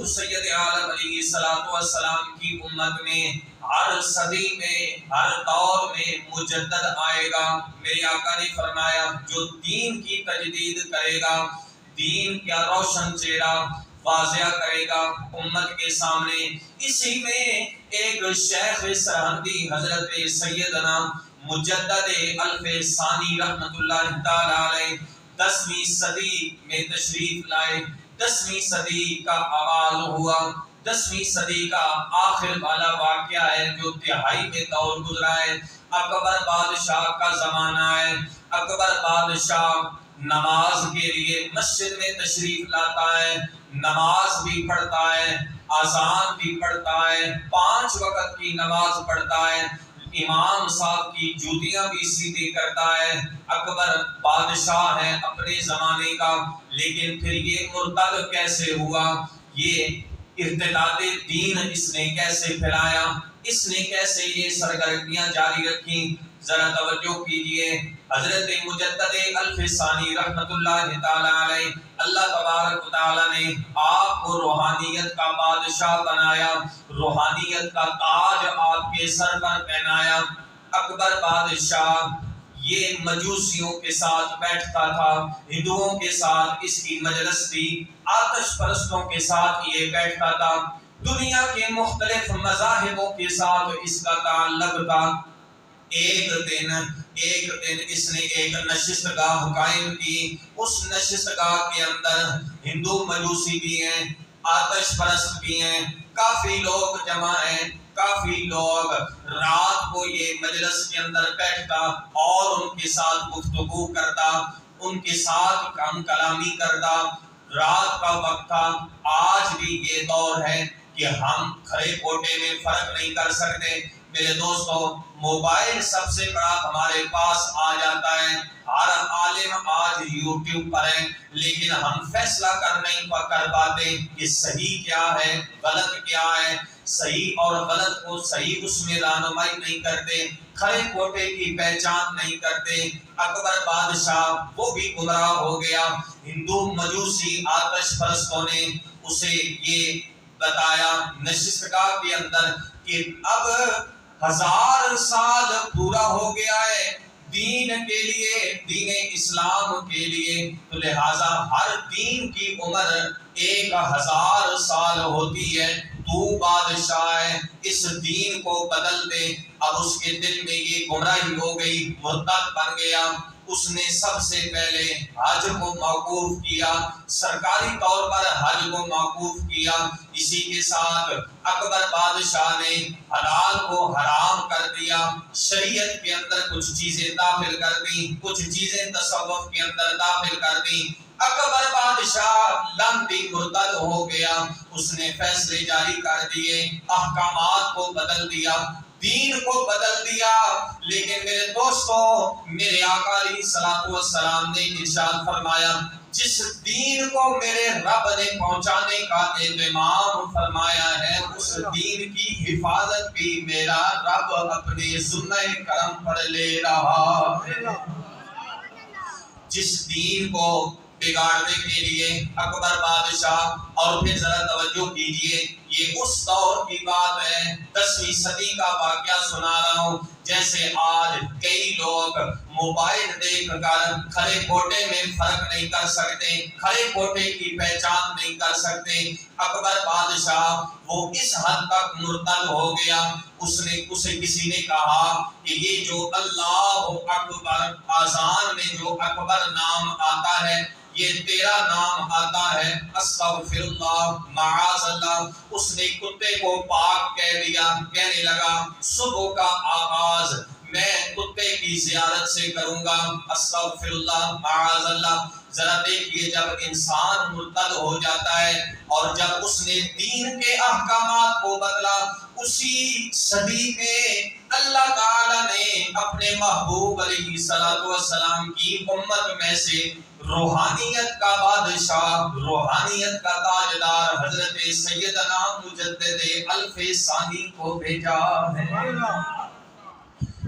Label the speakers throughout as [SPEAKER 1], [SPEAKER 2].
[SPEAKER 1] سید عالم علیہ الصلوۃ والسلام کی امت میں ہر صدی میں ہر دور میں مجدد آئے گا۔ میرے آقا نے فرمایا جو دین کی تجدید کرے گا، دین کا روشن چہرہ واضح کرے گا امت کے سامنے، اسی میں ایک شیخ سرہندی حضرت سیدنا مجدد الف ثانی رحمت اللہ تعالی علیہ 10ویں صدی میں تشریف لائے۔ 10ویں صدی کا آغاز ہوا، 10ویں صدی کا آخر والا واقعہ ہے جو تہائی میں دور گزرا ہے۔ اکبر بادشاہ کا زمانہ ہے۔ اکبر بادشاہ نماز کے لیے مسجد میں تشریف لاتا ہے، نماز بھی پڑھتا ہے، اذان بھی پڑھتا ہے، 5 وقت کی نماز پڑھتا ہے، امام صاحب کی جوتیاں بھی سیدھی کرتا ہے۔ اکبر بادشاہ ہے اپنے زمانے کا، لیکن پھر یہ مرتد کیسے ہوا؟ یہ ارتداد دین اس نے کیسے پھیلایا؟ اس نے کیسے یہ سرگرمیاں جاری رکھی؟ ذرا توجہ کیجئے، حضرت مجدد الف ثانی رحمت اللہ تعالی علیہ، اللہ تبارک و تعالی نے آپ کو روحانیت کا بادشاہ بنایا، روحانیت کا تاج آپ کے سر پر پہنایا۔ اکبر بادشاہ یہ مجوسیوں کے ساتھ بیٹھتا تھا، ہندوؤں کے ساتھ اس کی مجلس تھی، آتش پرستوں کے ساتھ یہ بیٹھتا تھا، دنیا کے مختلف مذاہبوں کے ساتھ اس کا تعلق تھا۔ ایک دن اس نے ایک نشست گاہ قائم کی، اس نشست گاہ کے اندر ہندو مجوسی بھی ہیں، آتش پرست بھی ہیں، کافی لوگ جمع ہیں، کافی لوگ۔ رات کو یہ مجلس کے اندر بیٹھتا اور ان کے ساتھ گفتگو کرتا، ان کے ساتھ کام کلامی کرتا۔ رات کا وقت تھا، آج بھی یہ دور ہے کہ ہم کھڑے کوٹے میں فرق نہیں کر سکتے۔ میرے دوستو، موبائل سب سے بڑا ہمارے پاس آ جاتا ہے، ہر عالم آج یوٹیوب پر ہے، لیکن ہم فیصلہ نہیں کر پاتے کہ صحیح کیا ہے، غلط کیا ہے، صحیح اور غلط کو صحیح اس میں رہنمائی نہیں کرتے، کھڑے کوٹے کی پہچان نہیں کرتے۔ اکبر بادشاہ وہ بھی گمراہ ہو گیا۔ ہندو مجوسی آتش پرستوں نے اسے یہ بتایا نشست گاہ کے اندر کہ اب 1000 سال پورا ہو گیا ہے دین کے لیے، دین اسلام کے لیے، تو لہٰذا ہر دین کی عمر 1000 سال ہوتی ہے۔ تو بادشاہ ہے، اس دین کو بدل دے۔ اب اس کے دل میں یہ گمراہی ہو گئی، مرتد بن گیا۔ اس نے سب سے پہلے حج کو موقوف کیا، سرکاری طور پر حج کو موقوف کیا۔ اسی کے ساتھ اکبر بادشاہ نے حلال کو حرام کر دیا، شریعت کے اندر کچھ چیزیں داخل کر دی، کچھ چیزیں تصوف کے اندر داخل کر دی۔ اکبر بادشاہ لمبی مرتد ہو گیا، اس نے فیصلے جاری کر دیے، احکامات کو بدل دیا، دین کو بدل دیا۔ لیکن میرے دوستو، میرے آقا علیہ الصلوۃ والسلام نے ارشاد فرمایا جس دین کو میرے رب نے پہنچانے کا اہتمام فرمایا ہے، اس دین کی حفاظت بھی میرا رب اپنے ذمہ کرم پر لے رہا ہے۔ جس دین کو بگاڑنے کے لیے اکبر بادشاہ، اور پھر ذرا توجہ کیجئے، یہ اس دور کی بات ہے، 10ویں صدی کا واقعہ سنا رہا ہوں۔ جیسے آج کئی لوگ موبائل دیکھ کر کھڑے کوٹے میں فرق نہیں کر سکتے، کھڑے کوٹے کی پہچان نہیں کر سکتے۔ اکبر بادشاہ وہ اس حد تک مرتد ہو گیا، اسے کسی نے کہا کہ یہ جو اللہ اکبر اذان میں جو اکبر نام آتا ہے، یہ تیرا نام آتا ہے، استغفر اللہ، معاذ اللہ۔ اس نے کتے کو پاک کہہ دیا، کہنے لگا صبح کا آغاز میں کتے کی زیارت سے کروں گا، استغفر اللہ، معاذ اللہ۔ ذرا دیکھیے، جب انسان مرتد ہو جاتا ہے اور جب اس نے دین کے احکامات کو بدلا، اسی صدی میں اللہ تعالی نے اپنے محبوب علیہ الصلوۃ والسلام کی امت میں سے روحانیت کا بادشاہ، روحانیت کا تاجدار حضرت سیدنا مجدد الف ثانی کو بھیجا ہے۔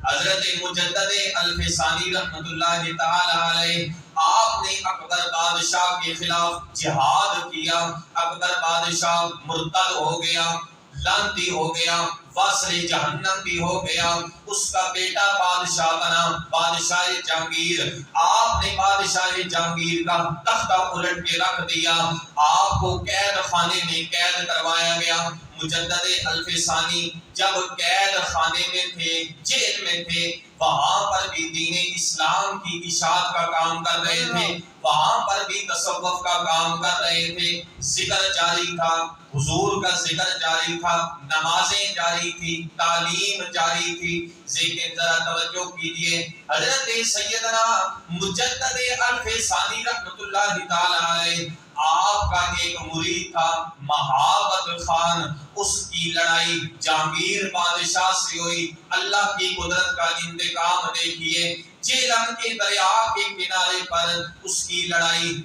[SPEAKER 1] حضرت مجدد الفسانی رحمت اللہ تعالی علیہ، آپ نے اکبر بادشاہ کے خلاف جہاد کیا. اکبر بادشاہ مرتد ہو گیا، لعنتی ہو گیا، واصل جہنم بھی ہو گیا. اس کا بیٹا بادشاہ بنا، بادشاہ جہانگیر. آپ نے بادشاہ جہانگیر کا تختہ الٹ کے رکھ دیا. آپ کو قید خانے میں قید کروایا گیا. مجدد الفسانی جب قید خانے میں تھے، جیل میں تھے، وہاں پر بھی دین اسلام کی اشاعت کا کام کر رہے تھے، وہاں پر بھی تصوف کا کام کر رہے تھے. ذکر جاری تھا، حضور کا ذکر جاری تھا، نمازیں جاری تھی، تعلیم جاری تھی. لیکن ذرا توجہ کیجئے، حضرت سیدنا مجدد الفسانی رحمت اللہ تعالی علیہ، آپ کا ایک مرید تھا مہابت خان. اس کی لڑائی جہانگیر بادشاہ سے ہوئی. اللہ کی قدرت کا انتقام دیکھیے، جیلم کے دریا کے کنارے پر اس کی لڑائی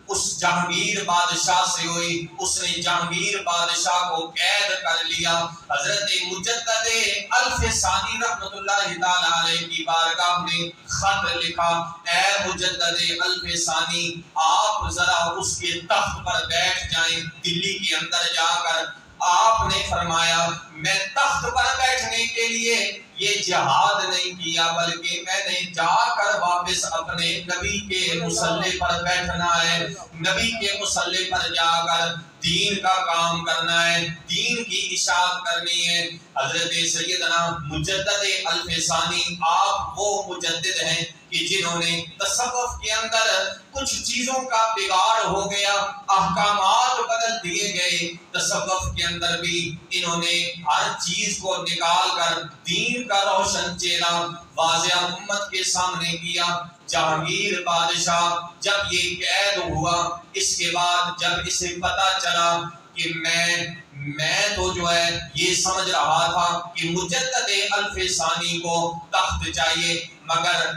[SPEAKER 1] اس جہانگیر بادشاہ سے ہوئی. اس نے جہانگیر بادشاہ کو قید کر لیا. حضرت مجدد الفسانی رحمت اللہ تعالی علیہ کی بارگاہ میں خط لکھا، اے مجدد الفسانی، آپ ذرا اس کے تخت پر بیٹھ جائیں. دلی کے اندر جا کر آپ نے فرمایا، میں تخت پر بیٹھنے کے لیے یہ جہاد نہیں کیا، بلکہ میں نے جا کر واپس اپنے نبی کے مصلی پر بیٹھنا ہے. نبی کے مصلی پر جا کر دین کا کام کرنا ہے، دین کی اشاعت کرنی ہے. حضرت سیدنا مجدد الفسانی، آپ وہ مجدد ہیں کہ جنہوں نے تصوف کے اندر کچھ چیزوں کا بگاڑ ہو گیا، احکامات بدل دیے گئے. تصوف کے اندر بھی انہوں نے ہر چیز کو نکال کر دین کا روشن چہرہ واضح امت کے سامنے کیا. جہانگیر بادشاہ جب یہ قید ہوا، اس کے بعد جب اسے پتا چلا کہ میں تو جو ہے یہ سمجھ رہا تھا کہ مجدد الفسانی کو تخت چاہیے، مگر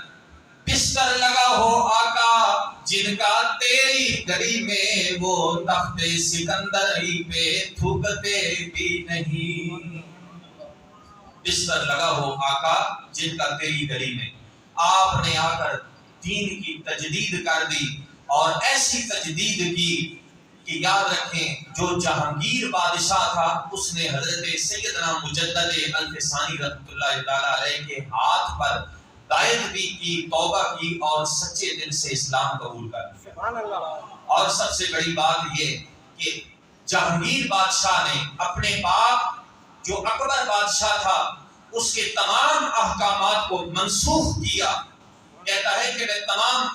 [SPEAKER 1] بستر لگا ہو آقا جن کا تیری گلی میں، وہ تخت سکندری پہ تھوکتے بھی نہیں. بستر لگا ہو آقا جن کا تیری گلی میں. آپ نے آ کر دین کی تجدید کر دی، اور ایسی تجدید کی کہ یاد رکھیں جو جہانگیر بادشاہ تھا اس نے حضرت سیدنا مجدد الفسانی رحمت اللہ تعالی علیہ کے ہاتھ پر دائت بھی کی، توبہ کی، اور سچے دل سے اسلام قبول کر لیا. اور سب سے بڑی بات یہ کہ جہانگیر بادشاہ نے اپنے باپ جو اکبر بادشاہ تھا اس کے تمام احکامات کو منسوخ کیا. کہتا ہے کہ میں تمام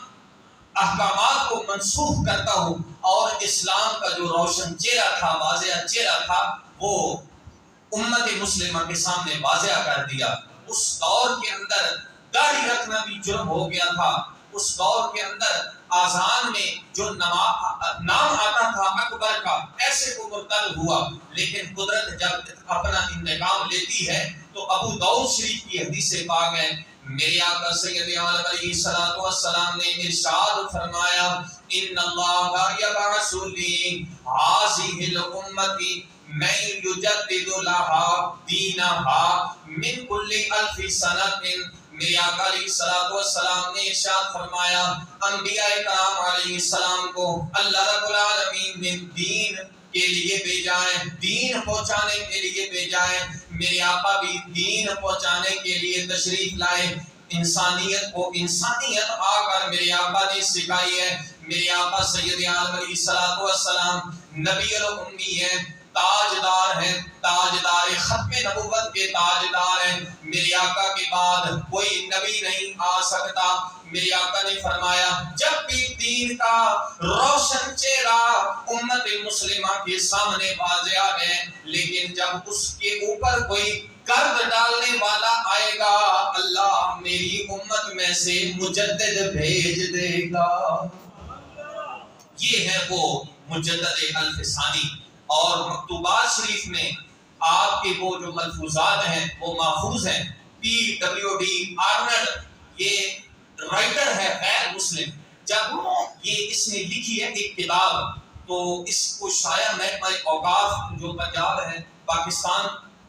[SPEAKER 1] احکامات کو منسوخ کرتا ہوں، اور اسلام کا جو روشن چہرہ تھا، واضح چہرہ تھا، وہ امت مسلمہ کے سامنے واضح کر دیا. اس دور کے اندر داڑھی رکھنا بھی جرم ہو گیا تھا. اس دور کے اندر آذان میں جو نام آتا تھا اکبر کا، ایسے کو مرتد ہوا. لیکن قدرت جب اپنا انتقام لیتی ہے تو ابو داؤد شریف کی حدیث پاک ہے، میرے آقا سید عالم علیہ الصلوۃ والسلام نے ارشاد فرمایا، ان اللہ یبعث لی هذه الامه من یجدد لها دینها من کل 1000 سنۃ. میرے آقا علیہ الصلوۃ والسلام نے ارشاد فرمایا، انبیاء کرام علیہ السلام کو اللہ رب العالمین نے دین کے لیے بھیجا ہے، دین پہنچانے کے لیے بھیجا ہے. میرے آقا بھی دین پہنچانے کے لیے تشریف لائے. انسانیت کو انسانیت آ کر میرے آقا نے سکھائی ہے. میرے آقا سید عالم علیہ الصلوۃ والسلام نبی الامی ہیں، تاجدار ہیں، تاجدار ختم نبوت کے تاجدار ہیں. میرے آقا کے بعد کوئی نبی نہیں آ سکتا. میرے آقا نے فرمایا، جب بھی دین کا روشن چہرہ امت مسلمہ کے سامنے واضح ہے، لیکن جب اس کے اوپر کوئی گرد ڈالنے والا آئے گا، اللہ میری امت میں سے مجدد بھیج دے گا. یہ ہے وہ مجدد الفسانی. اور مکتوبات شریف میں آپ کے وہ جو ملفوظات ہیں وہ محفوظ ہیں. PWD آرنلڈ یہ رائٹر ہے غیر مسلم، جب یہ اس نے لکھی ہے ایک کتاب، تو اس کو شاید محکمہ اوقاف جو پنجاب ہے، پاکستان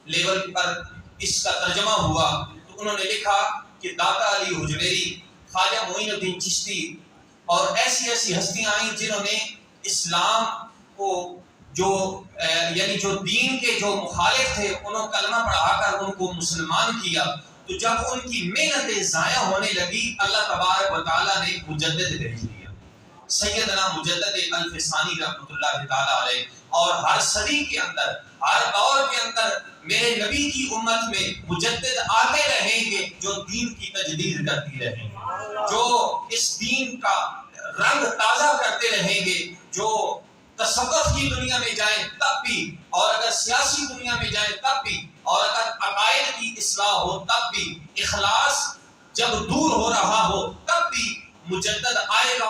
[SPEAKER 1] لیول پر اس کا ترجمہ ہوا، تو تو انہوں نے لکھا کہ داتا علی حجویری، خواجہ معین الدین چشتی اور ایسی ایسی ہستیاں آئیں جنہوں نے اسلام کو یعنی جو دین کے جو مخالف تھے انہوں کلمہ پڑھا کر ان کو مسلمان کیا. تو جب ان کی محنتیں ضائع ہونے لگی اللہ تبارک و تعالیٰ نے مجدد بھیج دیا، سیدنا مجدد الف ثانی رحمۃ اللہ تعالیٰ علیہ. اور ہر صدی کے اندر، ہر دور کے اندر میرے نبی کی امت میں مجدد آتے رہیں گے جو دین کی تجدید کرتی رہیں گے، جو اس دین کا رنگ تازہ کرتے رہیں گے، جو تصوف کی دنیا میں جائیں تب بھی، اور اگر سیاسی دنیا میں جائیں تب بھی، اور اگر عقائد کی اصلاح ہو تب بھی، اخلاص جب دور ہو رہا ہو تب بھی مجدد آئے گا.